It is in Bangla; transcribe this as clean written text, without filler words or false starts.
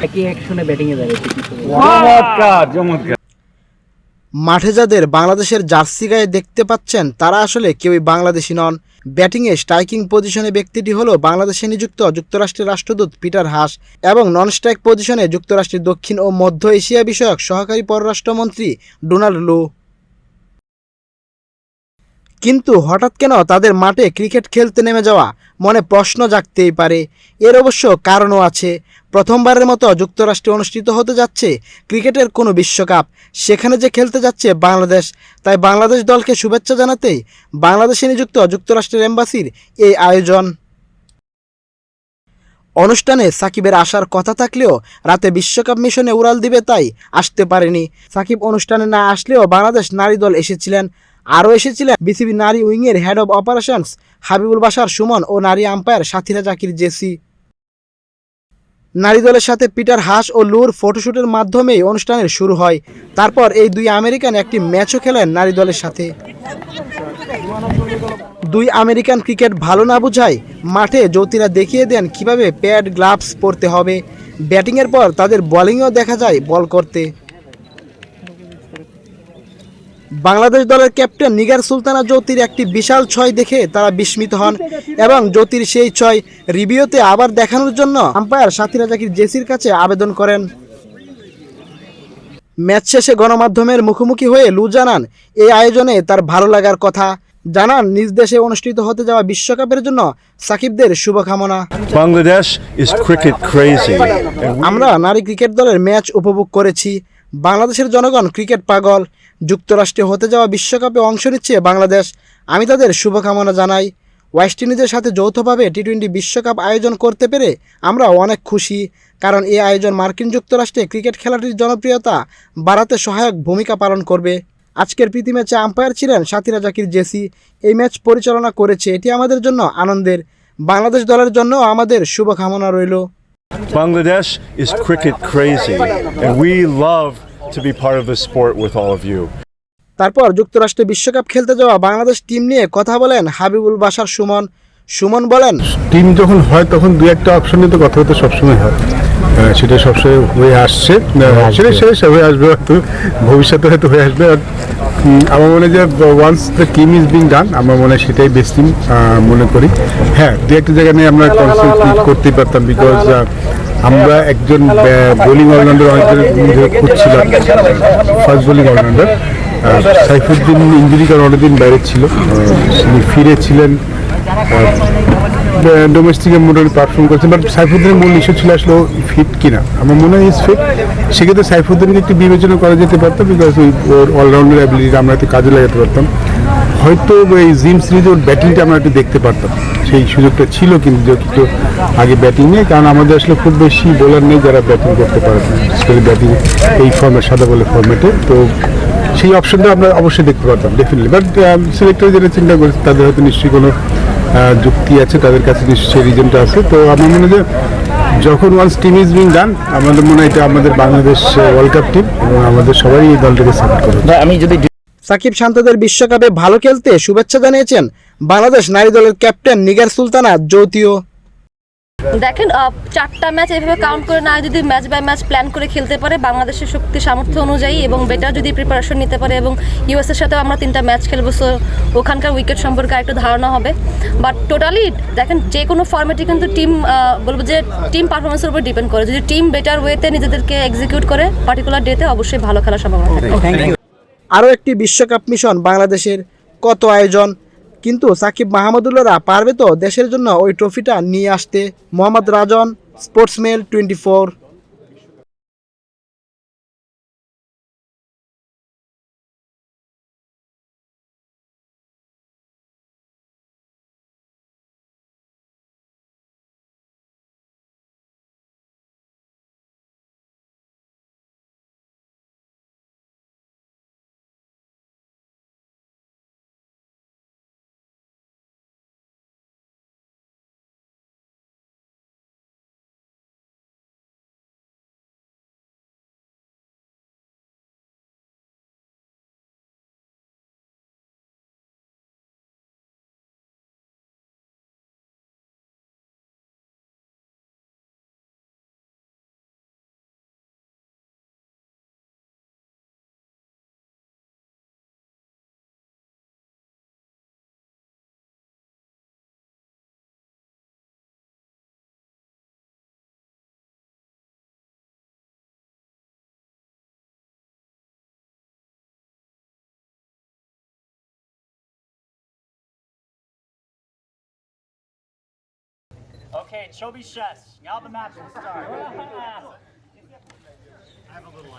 একই অ্যাকশনে ব্যাটিং এ দাঁড়িয়েছে। চমৎকার চমৎকার। মাঠে যাদের বাংলাদেশের জার্সি গায়ে দেখতে পাচ্ছেন তারা আসলে কেউই বাংলাদেশি নন। ব্যাটিংয়ে স্ট্রাইকিং পজিশনে ব্যক্তিটি হলো বাংলাদেশে নিযুক্ত যুক্তরাষ্ট্রের রাষ্ট্রদূত পিটার হাস এবং নন স্ট্রাইক পজিশনে যুক্তরাষ্ট্রের দক্ষিণ ও মধ্য এশিয়া বিষয়ক সহকারী পররাষ্ট্রমন্ত্রী ডোনাল্ড লু। কিন্তু হঠাৎ কেন তাদের মাঠে ক্রিকেট খেলতে নেমে যাওয়া মনে প্রশ্ন জাগতেই পারে। এর অবশ্য কারণও আছে। প্রথমবারের মতো যুক্তরাষ্ট্রে অনুষ্ঠিত হতে যাচ্ছে ক্রিকেটের কোনো বিশ্বকাপ, সেখানে যে খেলতে যাচ্ছে বাংলাদেশ, তাই বাংলাদেশ দলকে শুভেচ্ছা জানাতেই বাংলাদেশে নিযুক্ত যুক্তরাষ্ট্রের এম্বাসির এই আয়োজন। অনুষ্ঠানে সাকিবের আসার কথা থাকলেও রাতে বিশ্বকাপ মিশনে উড়াল দিবে তাই আসতে পারেনি। সাকিব অনুষ্ঠানে না আসলেও বাংলাদেশ নারী দল এসেছিলেন। আরও এসেছিলেন বিসিবি নারী উইংয়ের head of operations Habibul Bashar Sumon ও নারী আম্পায়ার সাথীরা জাকির জেসি। নারী দলের সাথে পিটার হাস ও লুর ফটোশুটের মাধ্যমেই অনুষ্ঠানের শুরু হয়। তারপর এই দুই আমেরিকান একটি ম্যাচও খেলেন নারী দলের সাথে। দুই আমেরিকান ক্রিকেট ভালো না বুঝায় মাঠে জ্যোতিরা দেখিয়ে দেন কিভাবে প্যাড গ্লাভস পরতে হবে। ব্যাটিংয়ের পর তাদের বোলিংও দেখা যায় বল করতে। বাংলাদেশ দলের ক্যাপ্টেন নিগার সুলতানা জ্যোতির একটি বিশাল ছয় দেখে তারা বিস্মিত হন এবং জ্যোতির সেই ছয় রিভিউতে আবার দেখানোর জন্য আম্পায়ার সাথীরা জাকির জেসির কাছে আবেদন করেন। ম্যাচ শেষে গণমাধ্যমের মুখোমুখি হয়ে লু জানান এই আয়োজনে তার ভালো লাগার কথা। জানান নিজ দেশে অনুষ্ঠিত হতে যাওয়া বিশ্বকাপের জন্য সাকিবদের শুভকামনা। Bangladesh is cricket crazy. আমরা নারী ক্রিকেট দলের ম্যাচ উপভোগ করেছি। বাংলাদেশের জনগণ ক্রিকেট পাগল। যুক্তরাষ্ট্রে হতে যাওয়া বিশ্বকাপে অংশ নিচ্ছে বাংলাদেশ। আমি তাদের শুভকামনা জানাই। ওয়েস্ট ইন্ডিজের সাথে যৌথভাবে টি-20 বিশ্বকাপ আয়োজন করতে পেরে আমরা অনেক খুশি, কারণ এই আয়োজন মার্কিন যুক্তরাষ্ট্রে ক্রিকেট খেলাটির জনপ্রিয়তা বাড়াতে সহায়ক ভূমিকা পালন করবে। আজকের প্রীতি ম্যাচে আম্পায়ার ছিলেন সাথীরা জাকির জেসি। এই ম্যাচ পরিচালনা করেছে, এটি আমাদের জন্য আনন্দের। বাংলাদেশ দলের জন্য আমাদের শুভকামনা রইল। Bangladesh is cricket crazy and we love to be part of the sport with all of you. তারপর যুক্তরাষ্ট্রে বিশ্বকাপ খেলতে যাওয়া বাংলাদেশ টিম নিয়ে কথা বলেন হাবিবুল বাশার সুমন। সুমন বলেন, টিম যখন হয় তখন দু একটা অপশন নিয়ে তো কথাবার্তা সবসময় হয়, সেটা সবসময় হয়ে আসছে, সেটা শেষ হয়ে আসবে, হয়তো ভবিষ্যতে হয়তো হয়ে আসবে। আমার মনে হয় যে once the team is being done, আমার মনে হয় সেটাই বেস্ট টিম মনে করি। হ্যাঁ, দু একটা জায়গা নিয়ে আমরা কনসেন্ট্রেট করতেই পারতাম, বিকজ আমরা একজন বোলিং অলরাউন্ডার অনেকদিন ধরে খুঁজছিলাম, fast bowling allrounder. Saifuddin injury কারণ অনেকদিন বাইরে ছিল, তিনি ফিরেছিলেন, ডোমেস্টিকে মোটামুটি পারফর্ম করেছেন, বাট সাইফুদ্দিনের মূল ইস্যু ছিল আসলে ফিট কিনা। আমার মনে হয় ইজ ফিট। সেক্ষেত্রে সাইফুদ্দিনকে একটু বিবেচনা করা যেতে পারতো, বিকজ ওর অলরাউন্ডার অ্যাবিলিটি আমরা একটু কাজে লাগাতে পারতাম। হয়তো এই জিম সিরিজে ওর ব্যাটিংটা আমরা একটু দেখতে পারতাম, সেই সুযোগটা ছিল, কিন্তু একটু আগে ব্যাটিং নেই, কারণ আমাদের আসলে খুব বেশি বোলার নেই যারা ব্যাটিং করতে পারে, ব্যাটিং এই ফর্মেট, সাদা বলের ফর্মেটে। তো সেই অপশনটা আমরা অবশ্যই দেখতে পারতাম ডেফিনেটলি, বাট সিলেক্টর যেটা চিন্তা করেছে তাদের হয়তো নিশ্চয়ই কোনো যুক্তি আছে, তাদের কাছে নিশ্চয়ই সেই রিজনটা আছে। তো আমার মনে হয় যে যখন once team is being done, আমাদের মনে হয় এটা আমাদের বাংলাদেশ ওয়ার্ল্ড কাপ টিম এবং আমাদের সবাই এই দলটাকে সাপোর্ট করে। সাকিব শান্তদের বিশ্বকাপে ভালো খেলতে শুভেচ্ছা জানিয়েছেন বাংলাদেশ নারী দলের ক্যাপ্টেন নিগার সুলতানা জ্যোতিও। দেখেন, 4টা ম্যাচ এভাবে কাউন্ট করে না, যদি ম্যাচ বাই ম্যাচ প্ল্যান করে খেলতে পারে বাংলাদেশের শক্তি সামর্থ্য অনুযায়ী এবং বেটার যদি প্রিপারেশন নিতে পারে, এবং ইউএসের সাথেও আমরা 3টা ম্যাচ খেলবো, সো ওখানকার উইকেট সম্পর্কে একটা ধারণা হবে। বাট টোটালি দেখেন, যে কোনো ফর্মেটে কিন্তু টিম, বলবো যে টিম পারফরমেন্সের উপর ডিপেন্ড করে। যদি টিম বেটার ওয়েতে নিজেদেরকে এক্সিকিউট করে পার্টিকুলার ডেতে, অবশ্যই ভালো খেলার সম্ভাবনা থাকে। আরও একটি বিশ্বকাপ মিশন বাংলাদেশের, কত আয়োজন, কিন্তু সাকিব মাহমুদুল্লাহরা পারবে তো দেশের জন্য ওই ট্রফিটা নিয়ে আসতে? মোহাম্মদ রাজন, স্পোর্টসমেল 24। Okay, ছবি শেষ. Now the match will start.